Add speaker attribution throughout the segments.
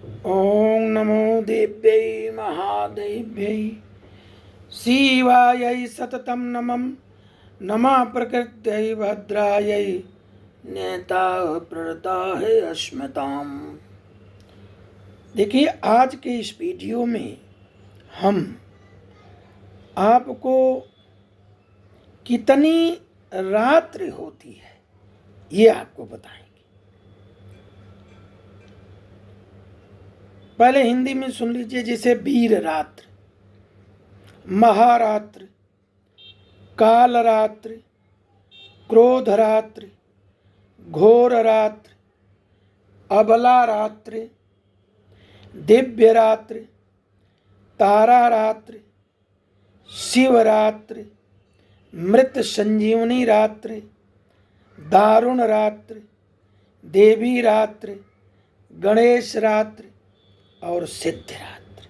Speaker 1: ओं नमो देव्यै महादेव्यै शिवायै सततं नमः। नमः प्रकृत्यै भद्रायै नेताः प्रणताः अस्मताम्। देखिए, आज के इस वीडियो में हम आपको कितनी रात्रि होती है ये आपको बताएंगे। पहले हिंदी में सुन लीजिए, जैसे वीर रात्र, महारात्र, काल रात्र, क्रोध रात्र, घोर रात्र, अबला रात्र, दिव्य रात्र, तारा रात्र, शिवरात्र, मृत संजीवनी रात्र, दारुण रात्र, देवी रात्र, गणेश रात्र और सिद्ध रात्र।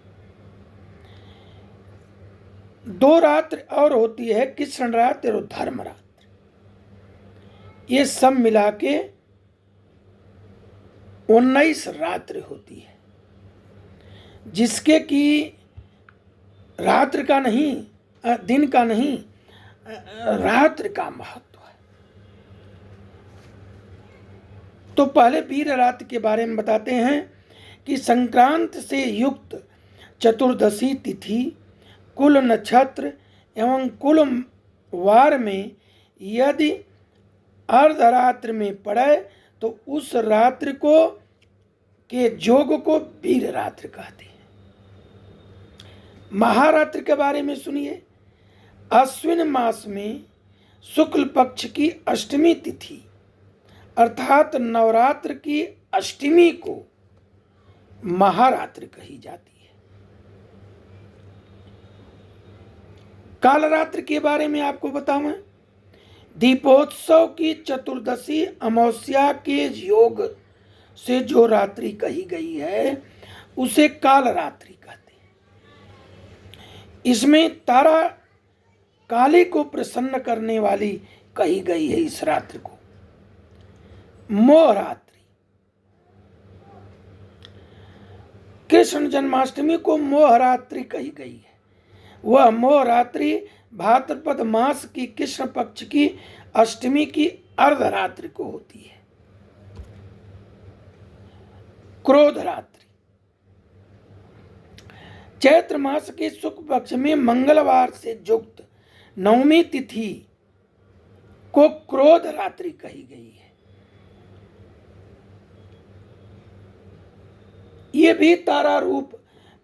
Speaker 1: 2 रात्र और होती है, कृष्ण रात्र और धर्म रात्र। ये सब मिला के 19 रात्र होती है, जिसके कि रात्र का नहीं, दिन का नहीं, रात्र का महत्व है। तो पहले वीर रात्र के बारे में बताते हैं कि संक्रांत से युक्त चतुर्दशी तिथि कुल नक्षत्र एवं कुल वार में यदि अर्धरात्र में पड़े तो उस रात्रि को के योग को वीर रात्र कहते हैं। महारात्र के बारे में सुनिए। अश्विन मास में शुक्ल पक्ष की अष्टमी तिथि अर्थात नवरात्र की अष्टमी को महारात्र कही जाती है। कालरात्र के बारे में आपको बताऊं, दीपोत्सव की चतुर्दशी अमावस्या के योग से जो रात्रि कही गई है उसे कालरात्रि कहते हैं। इसमें तारा काली को प्रसन्न करने वाली कही गई है। इस रात्रि को मोहरात्रि, कृष्ण जन्माष्टमी को मोहरात्रि कही गई है। वह मोहरात्रि भाद्रपद मास की कृष्ण पक्ष की अष्टमी की अर्धरात्रि को होती है। क्रोध रात्रि, चैत्र मास के शुक्ल पक्ष में मंगलवार से युक्त नवमी तिथि को क्रोध रात्रि कही गई है। ये भी तारा रूप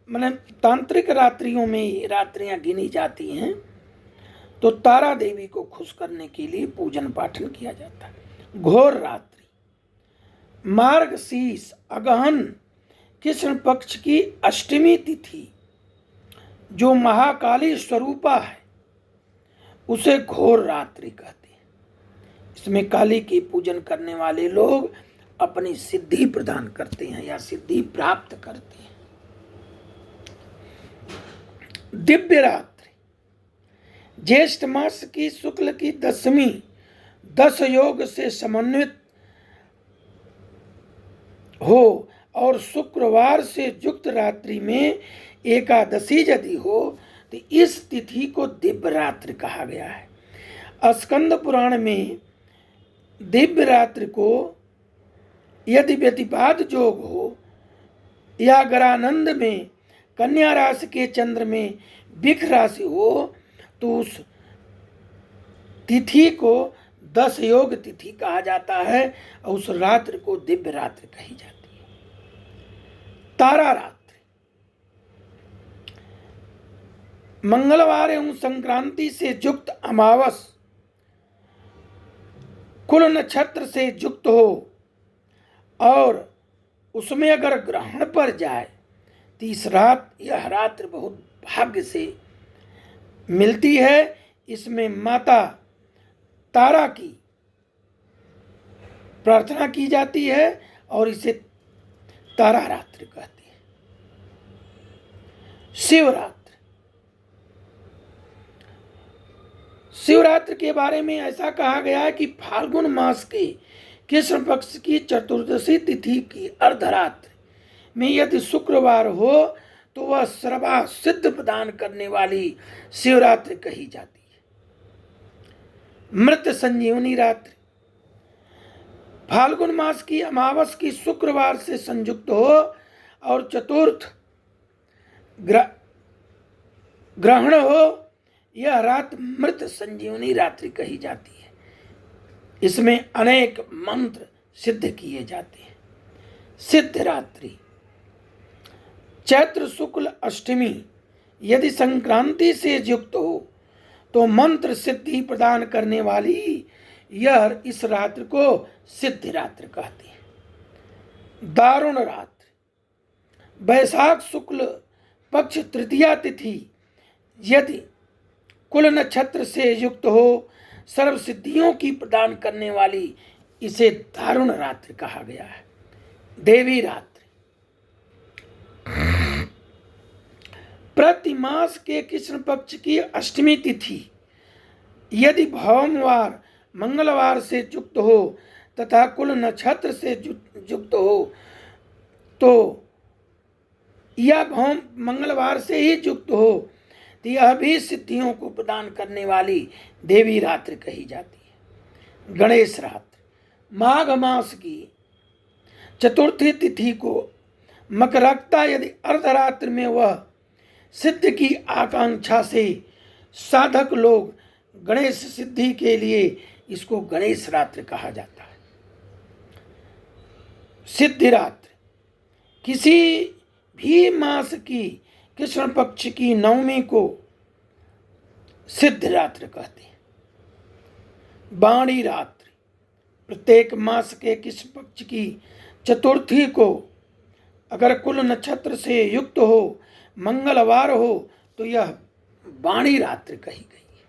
Speaker 1: मतलब तांत्रिक रात्रियों में ये रात्रियां गिनी जाती हैं। तो तारा देवी को खुश करने के लिए पूजन पाठन किया जाता है। घोर रात्रि, मार्गशीर्ष अगहन कृष्ण पक्ष की अष्टमी तिथि जो महाकाली स्वरूपा है उसे घोर रात्रि कहते हैं। इसमें काली की पूजन करने वाले लोग अपनी सिद्धि प्रदान करते हैं या सिद्धि प्राप्त करते हैं। दिव्य रात्रि, ज्येष्ठ मास की शुक्ल की दशमी 10 योग से समन्वित हो और शुक्रवार से युक्त रात्रि में एकादशी यदि हो तो इस तिथि को दिव्य रात्रि कहा गया है। स्कंद पुराण में दिव्य रात्रि को यदि व्यतिपात योग हो या ग्रहानंद में कन्या राशि के चंद्र में बिख राशि हो तो उस तिथि को 10 योग तिथि कहा जाता है और उस रात्रि को दिव्य रात्रि कही जाती है। तारा रात्रि, मंगलवार एवं संक्रांति से युक्त अमावस कुल नक्षत्र से युक्त हो और उसमें अगर ग्रहण पर जाए तो यह रात्रि बहुत भाग्य से मिलती है। इसमें माता तारा की प्रार्थना की जाती है और इसे तारा रात्रि कहते हैं। शिवरात्रि, शिवरात्रि के बारे में ऐसा कहा गया है कि फाल्गुन मास के कृष्ण पक्ष की चतुर्दशी तिथि की अर्धरात्रि में यदि शुक्रवार हो तो वह सर्वा सिद्ध प्रदान करने वाली शिवरात्रि कही जाती है। मृत संजीवनी रात्रि फाल्गुन मास की अमावस की शुक्रवार से संयुक्त हो और चतुर्थ ग्रहण हो, यह रात मृत संजीवनी रात्रि कही जाती है। इसमें अनेक मंत्र सिद्ध किए जाते हैं। सिद्ध रात्रि चैत्र शुक्ल अष्टमी यदि संक्रांति से युक्त हो तो मंत्र सिद्धि प्रदान करने वाली यह इस रात्रि को सिद्ध रात्रि कहते हैं। दारुण रात्रि वैशाख शुक्ल पक्ष तृतीया तिथि यदि कुल नक्षत्र से युक्त हो सर्व सिद्धियों की प्रदान करने वाली इसे दारुण रात्रि कहा गया है। देवी रात्रि प्रति मास के कृष्ण पक्ष की अष्टमी तिथि यदि भौमवार मंगलवार से युक्त हो तथा कुल नक्षत्र से युक्त हो तो यह भौम मंगलवार से ही युक्त हो तो यह भी सिद्धियों को प्रदान करने वाली देवी रात्रि कही जाती है। गणेश रात्रि माघ मास की चतुर्थी तिथि को मकरकता यदि अर्धरात्रि में वह सिद्ध की आकांक्षा से साधक लोग गणेश सिद्धि के लिए इसको गणेश रात्रि कहा जाता है। सिद्धि रात्रि किसी भी मास की कृष्ण पक्ष की नवमी को सिद्ध रात्रि कहते हैं। बाणी रात्रि प्रत्येक मास के कृष्ण पक्ष की चतुर्थी को अगर कुल नक्षत्र से युक्त हो मंगलवार हो तो यह बाणी रात्रि कही गई है।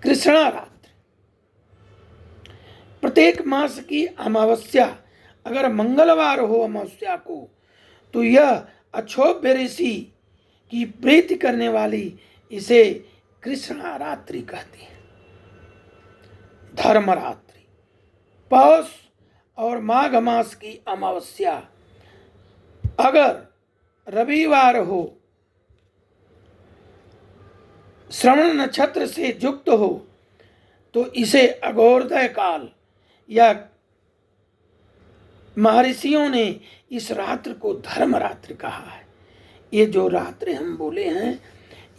Speaker 1: कृष्णा रात्रि प्रत्येक मास की अमावस्या अगर मंगलवार हो अमावस्या को तो यह अक्षोभ्य ऋषि की प्रीति करने वाली इसे कृष्णा रात्रि कहते हैं। धर्म रात्रि पौष और माघ मास की अमावस्या अगर रविवार हो श्रवण नक्षत्र से युक्त हो तो इसे अघोरदय काल या महर्षियों ने इस रात्रि को धर्म रात्रि कहा है। ये जो रात्रि हम बोले हैं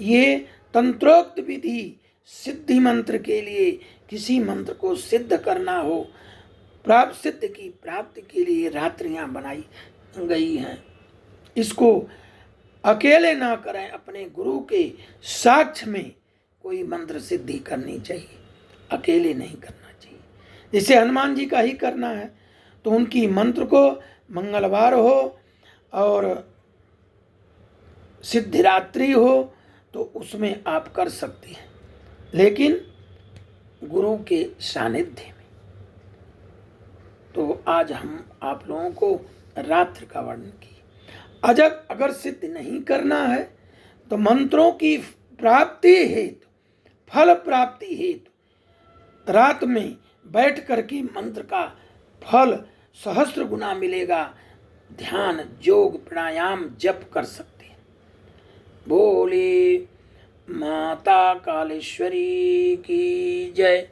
Speaker 1: ये तंत्रोक्त विधि सिद्धि मंत्र के लिए किसी मंत्र को सिद्ध करना हो प्राप्त सिद्ध की प्राप्ति के लिए रात्रियां बनाई गई हैं। इसको अकेले ना करें, अपने गुरु के साक्ष्य में कोई मंत्र सिद्धि करनी चाहिए, अकेले नहीं करना चाहिए। जैसे हनुमान जी का ही करना है तो उनकी मंत्र को मंगलवार हो और सिद्धिरात्रि हो तो उसमें आप कर सकते हैं, लेकिन गुरु के सानिध्य में। तो आज हम आप लोगों को रात्रि का वर्णन किया। अगर सिद्ध नहीं करना है तो मंत्रों की प्राप्ति हेतु फल प्राप्ति हेतु रात में बैठ करके मंत्र का फल सहस्त्र गुना मिलेगा। ध्यान योग प्राणायाम जप कर सकते हैं। बोले माता कालेश्वरी की जय।